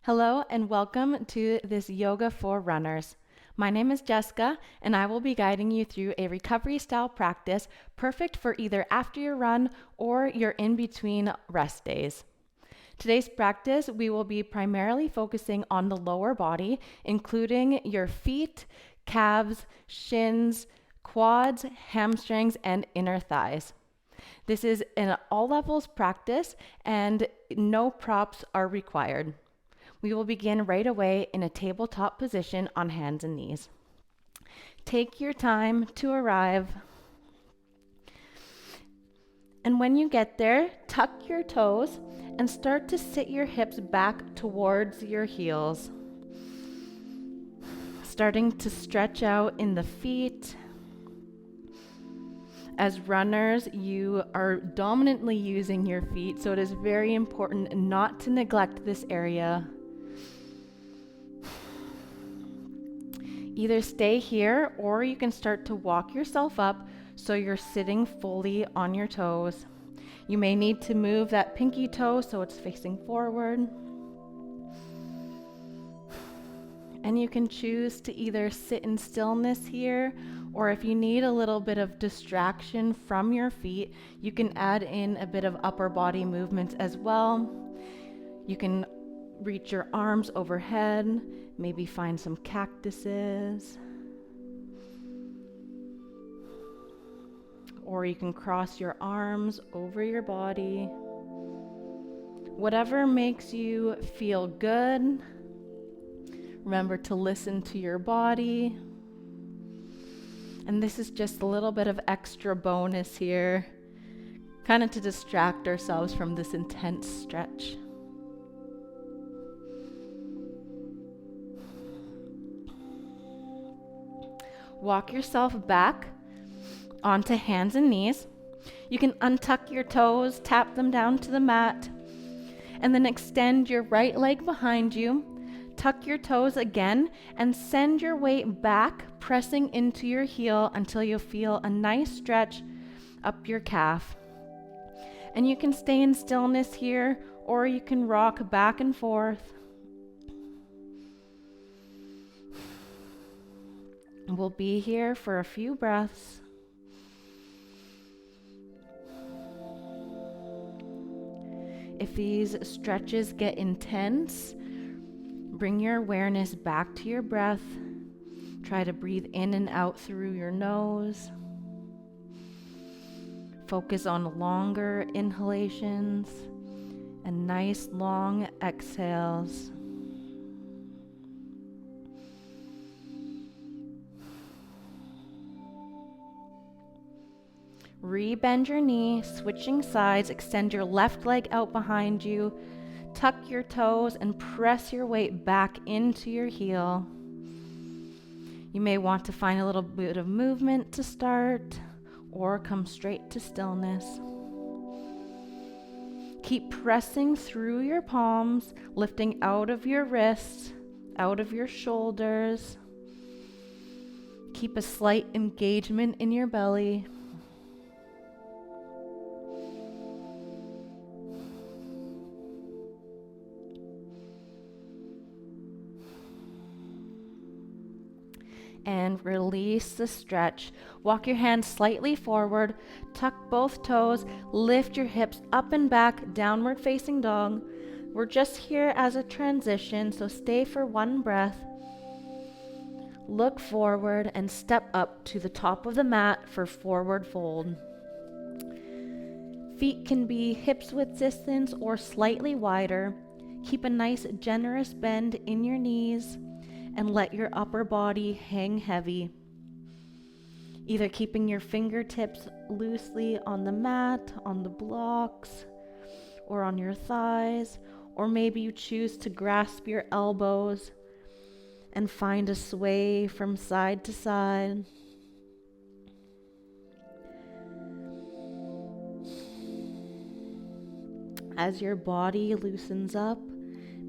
Hello and welcome to this yoga for runners. My name is Jessica and I will be guiding you through a recovery style practice perfect for either after your run or your in between rest days. Today's practice, we will be primarily focusing on the lower body, including your feet, calves, shins, quads, hamstrings, and inner thighs. This is an all levels practice and no props are required. We will begin right away in a tabletop position on hands and knees. Take your time to arrive. And when you get there, tuck your toes and start to sit your hips back towards your heels. Starting to stretch out in the feet. As runners, you are dominantly using your feet, so it is very important not to neglect this area. Either stay here or you can start to walk yourself up so you're sitting fully on your toes. You may need to move that pinky toe so it's facing forward. And you can choose to either sit in stillness here, or if you need a little bit of distraction from your feet, you can add in a bit of upper body movements as well. You can reach your arms overhead, maybe find some cactuses. Or you can cross your arms over your body. Whatever makes you feel good. Remember to listen to your body. And this is just a little bit of extra bonus here, kind of to distract ourselves from this intense stretch. Walk yourself back onto hands and knees. You can untuck your toes, tap them down to the mat, and then extend your right leg behind you. Tuck your toes again and send your weight back, pressing into your heel until you feel a nice stretch up your calf. And you can stay in stillness here, or you can rock back and forth. We'll be here for a few breaths. If these stretches get intense, bring your awareness back to your breath. Try to breathe in and out through your nose. Focus on longer inhalations and nice long exhales. Rebend your knee, switching sides, extend your left leg out behind you, tuck your toes and press your weight back into your heel. You may want to find a little bit of movement to start or come straight to stillness. Keep pressing through your palms, lifting out of your wrists, out of your shoulders. Keep a slight engagement in your belly. And release the stretch. Walk your hands slightly forward, tuck both toes, lift your hips up and back, downward facing dog. We're just here as a transition, so stay for one breath. Look forward and step up to the top of the mat for forward fold. Feet can be hips width distance or slightly wider. Keep a nice generous bend in your knees and let your upper body hang heavy. Either keeping your fingertips loosely on the mat, on the blocks, or on your thighs, or maybe you choose to grasp your elbows and find a sway from side to side. As your body loosens up,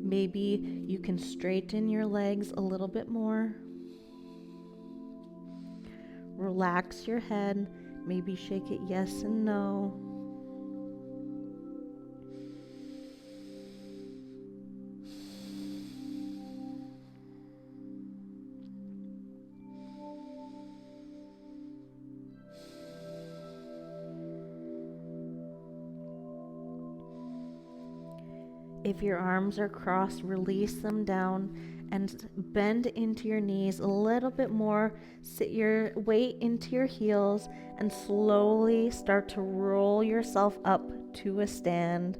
maybe you can straighten your legs a little bit more. Relax your head, maybe shake it yes and no. If your arms are crossed, release them down and bend into your knees a little bit more. Sit your weight into your heels and slowly start to roll yourself up to a stand,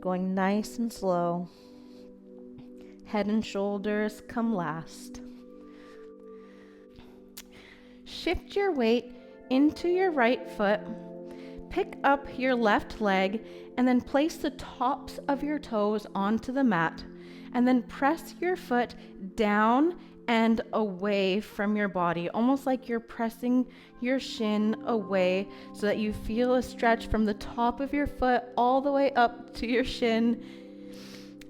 going nice and slow. Head and shoulders come last. Shift your weight into your right foot. Pick up your left leg and then place the tops of your toes onto the mat. And then press your foot down and away from your body, almost like you're pressing your shin away so that you feel a stretch from the top of your foot all the way up to your shin.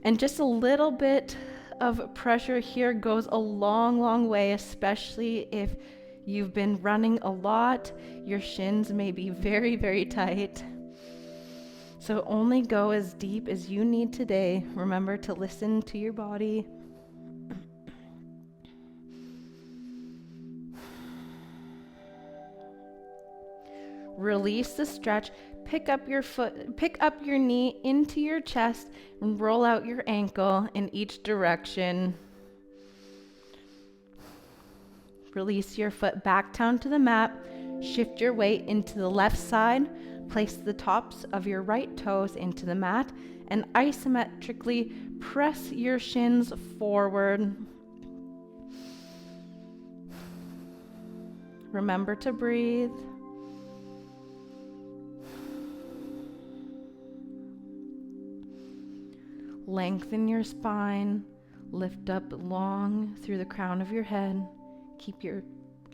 And just a little bit of pressure here goes a long, long way, especially if you've been running a lot. Your shins may be very, very tight. So only go as deep as you need today. Remember to listen to your body. Release the stretch. Pick up your knee into your chest and roll out your ankle in each direction. Release your foot back down to the mat. Shift your weight into the left side. Place the tops of your right toes into the mat and isometrically press your shins forward. Remember to breathe. Lengthen your spine. Lift up long through the crown of your head. Keep your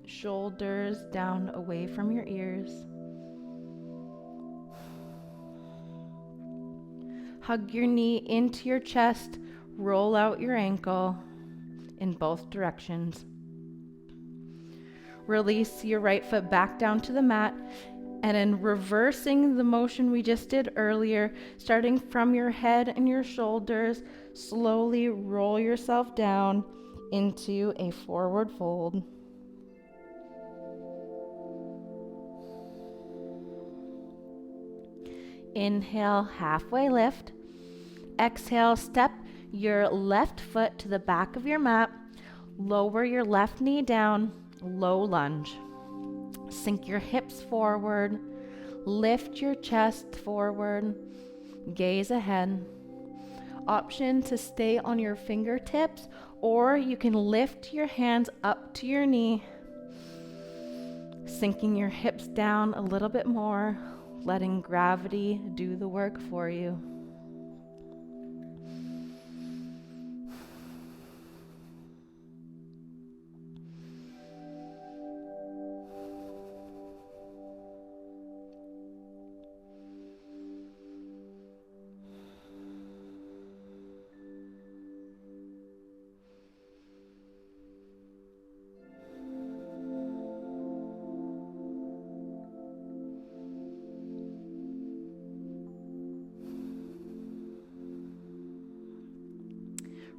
shoulders down away from your ears. Hug your knee into your chest. Roll out your ankle in both directions. Release your right foot back down to the mat. And in reversing the motion we just did earlier, starting from your head and your shoulders, slowly roll yourself down into a forward fold. Inhale, halfway lift. Exhale, step your left foot to the back of your mat. Lower your left knee down, low lunge. Sink your hips forward. Lift your chest forward. Gaze ahead. Option to stay on your fingertips, or you can lift your hands up to your knee, sinking your hips down a little bit more, letting gravity do the work for you.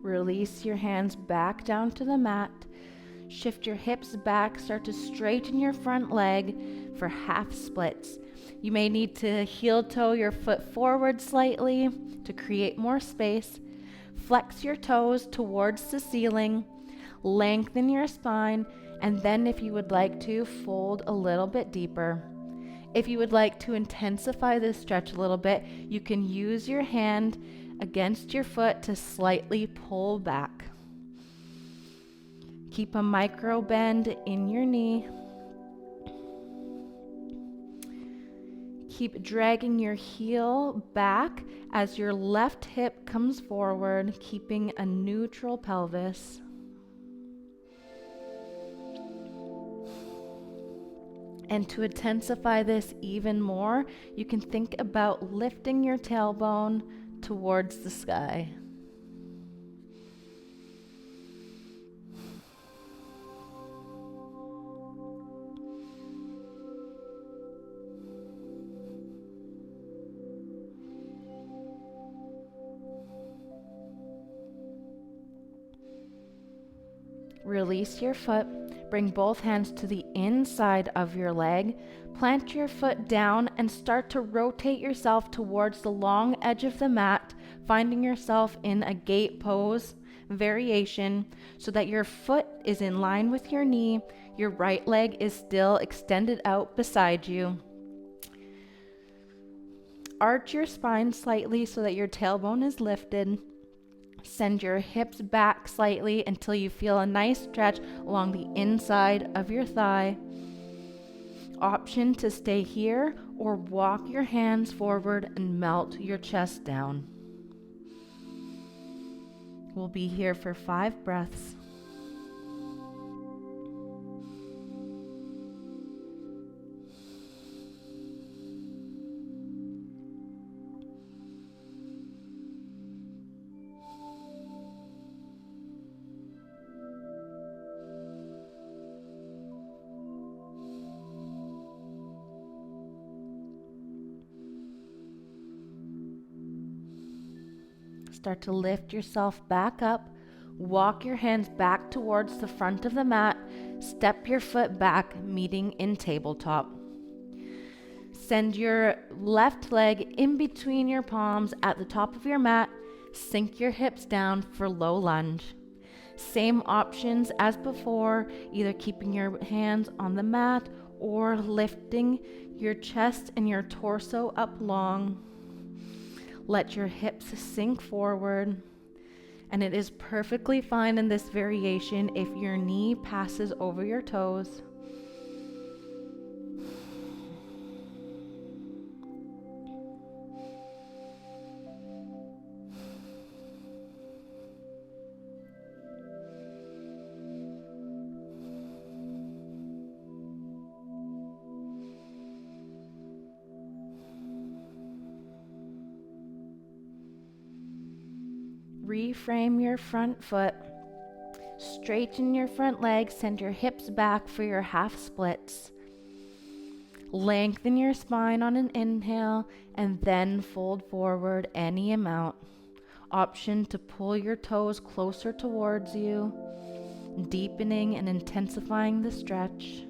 Release your hands back down to the mat. Shift your hips back. Start to straighten your front leg for half splits. You may need to heel toe your foot forward slightly to create more space. Flex your toes towards the ceiling. Lengthen your spine. And then if you would like to, fold a little bit deeper. If you would like to intensify this stretch a little bit, you can use your hand against your foot to slightly pull back. Keep a micro bend in your knee. Keep dragging your heel back as your left hip comes forward, keeping a neutral pelvis. And to intensify this even more, you can think about lifting your tailbone towards the sky. Release your foot. Bring both hands to the inside of your leg. Plant your foot down and start to rotate yourself towards the long edge of the mat, finding yourself in a gate pose variation so that your foot is in line with your knee. Your right leg is still extended out beside you. Arch your spine slightly so that your tailbone is lifted. Send your hips back slightly until you feel a nice stretch along the inside of your thigh. Option to stay here or walk your hands forward and melt your chest down. We'll be here for 5 breaths. Start to lift yourself back up. Walk your hands back towards the front of the mat. Step your foot back, meeting in tabletop. Send your left leg in between your palms at the top of your mat. Sink your hips down for low lunge. Same options as before, either keeping your hands on the mat or lifting your chest and your torso up long. Let your hips sink forward, and it is perfectly fine in this variation if your knee passes over your toes. Reframe your front foot. Straighten your front leg. Send your hips back for your half splits. Lengthen your spine on an inhale and then fold forward any amount. Option to pull your toes closer towards you, deepening and intensifying the stretch.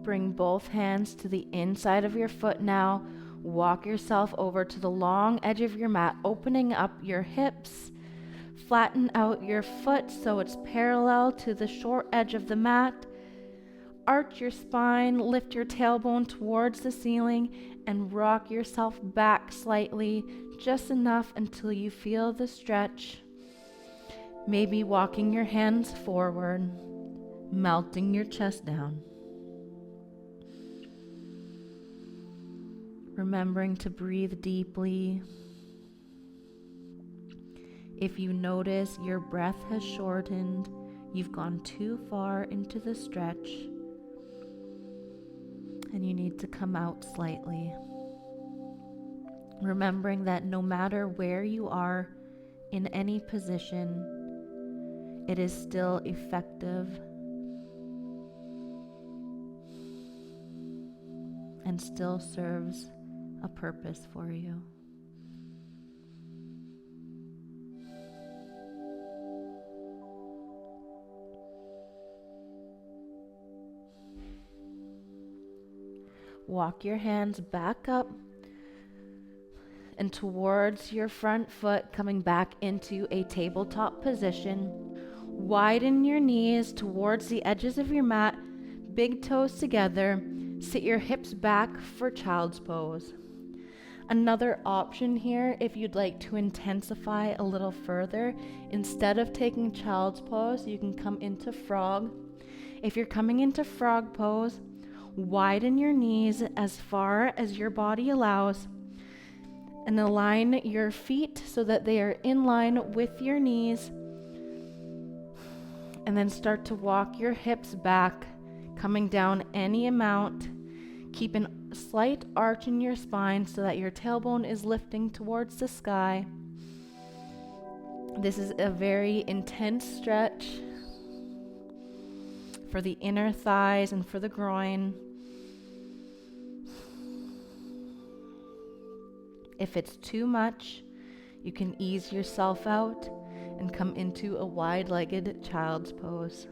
Bring both hands to the inside of your foot now. Walk yourself over to the long edge of your mat, opening up your hips. Flatten out your foot so it's parallel to the short edge of the mat. Arch your spine, lift your tailbone towards the ceiling, and rock yourself back slightly, just enough until you feel the stretch. Maybe walking your hands forward, melting your chest down. Remembering to breathe deeply. If you notice your breath has shortened, you've gone too far into the stretch, and you need to come out slightly. Remembering that no matter where you are in any position, it is still effective and still serves a purpose for you. Walk your hands back up and towards your front foot, coming back into a tabletop position. Widen your knees towards the edges of your mat, big toes together. Sit your hips back for child's pose. Another option here, if you'd like to intensify a little further, instead of taking child's pose, you can come into frog. If you're coming into frog pose, widen your knees as far as your body allows and align your feet so that they are in line with your knees. And then start to walk your hips back, coming down any amount. Keep a slight arch in your spine so that your tailbone is lifting towards the sky. This is a very intense stretch for the inner thighs and for the groin. If it's too much, you can ease yourself out and come into a wide-legged child's pose.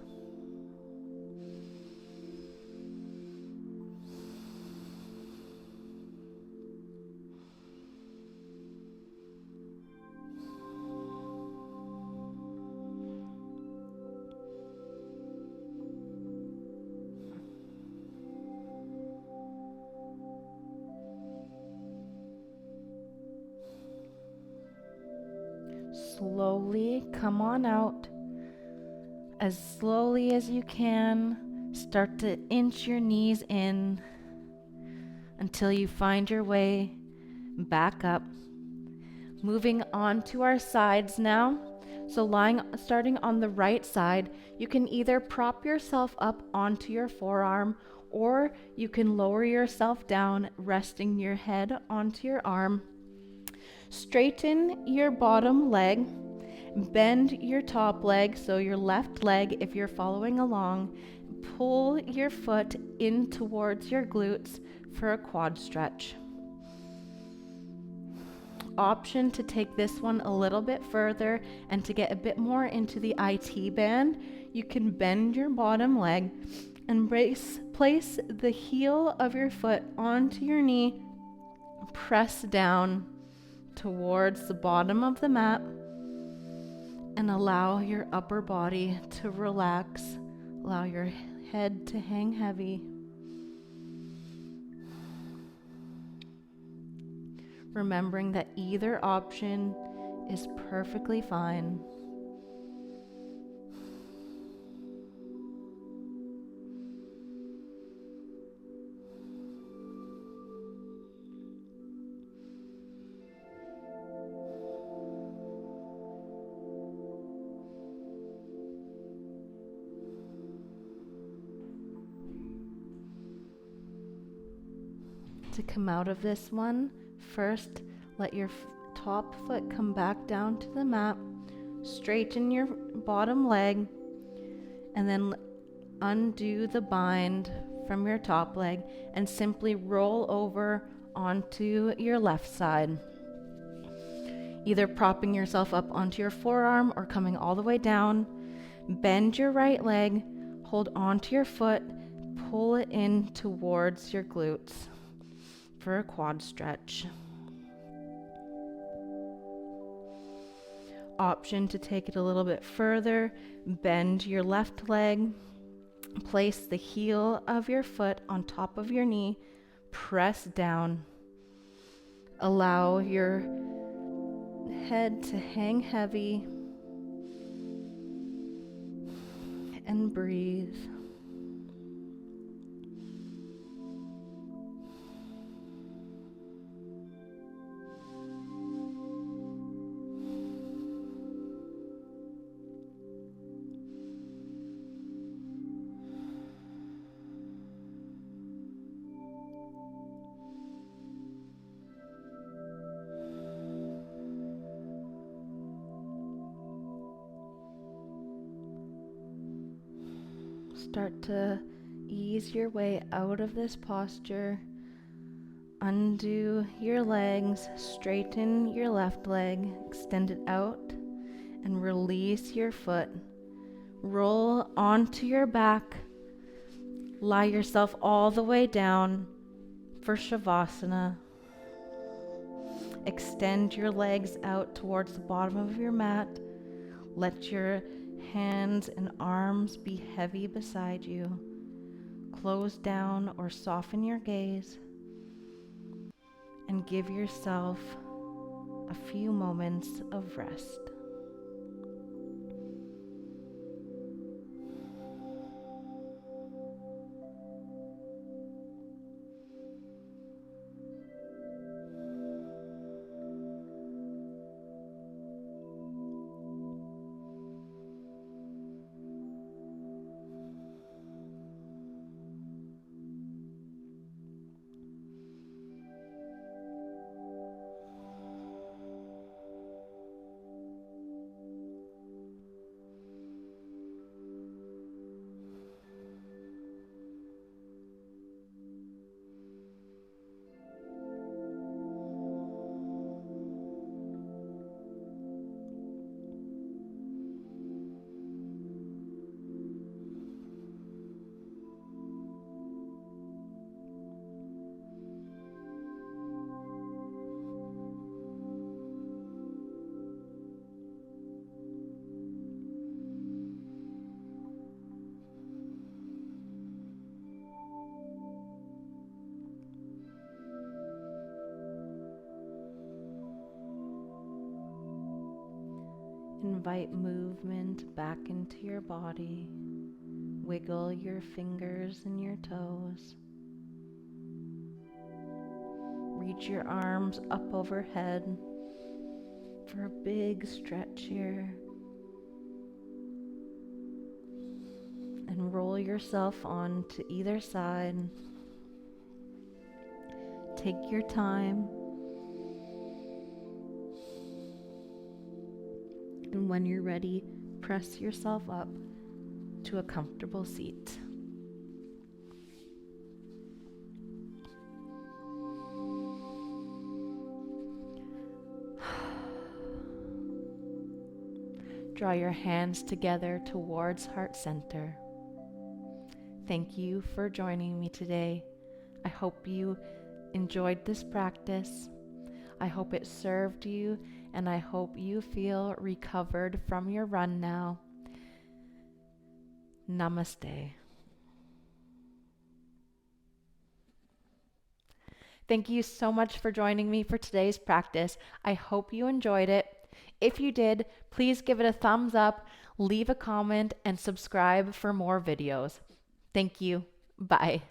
Slowly come on out. As slowly as you can, start to inch your knees in until you find your way back up. Moving on to our sides now. So starting on the right side, you can either prop yourself up onto your forearm, or you can lower yourself down, resting your head onto your arm. Straighten your bottom leg, bend your top leg, so your left leg, if you're following along, pull your foot in towards your glutes for a quad stretch. Option to take this one a little bit further and to get a bit more into the IT band, you can bend your bottom leg and place the heel of your foot onto your knee, press down towards the bottom of the mat, and allow your upper body to relax. Allow your head to hang heavy. Remembering that either option is perfectly fine. To come out of this one, first let your top foot come back down to the mat, straighten your bottom leg, and then undo the bind from your top leg and simply roll over onto your left side. Either propping yourself up onto your forearm or coming all the way down. Bend your right leg, hold onto your foot, pull it in towards your glutes for a quad stretch. Option to take it a little bit further, bend your left leg, place the heel of your foot on top of your knee, press down. Allow your head to hang heavy and breathe. Start to ease your way out of this posture. Undo your legs, straighten your left leg, extend it out, and release your foot. Roll onto your back. Lie yourself all the way down for Shavasana. Extend your legs out towards the bottom of your mat. Let your hands and arms be heavy beside you. Close down or soften your gaze and give yourself a few moments of rest. Invite movement back into your body. Wiggle your fingers and your toes. Reach your arms up overhead for a big stretch here. And roll yourself on to either side. Take your time. And when you're ready, press yourself up to a comfortable seat. Draw your hands together towards heart center. Thank you for joining me today. I hope you enjoyed this practice. I hope it served you, and I hope you feel recovered from your run now. Namaste. Thank you so much for joining me for today's practice. I hope you enjoyed it. If you did, please give it a thumbs up, leave a comment, and subscribe for more videos. Thank you. Bye.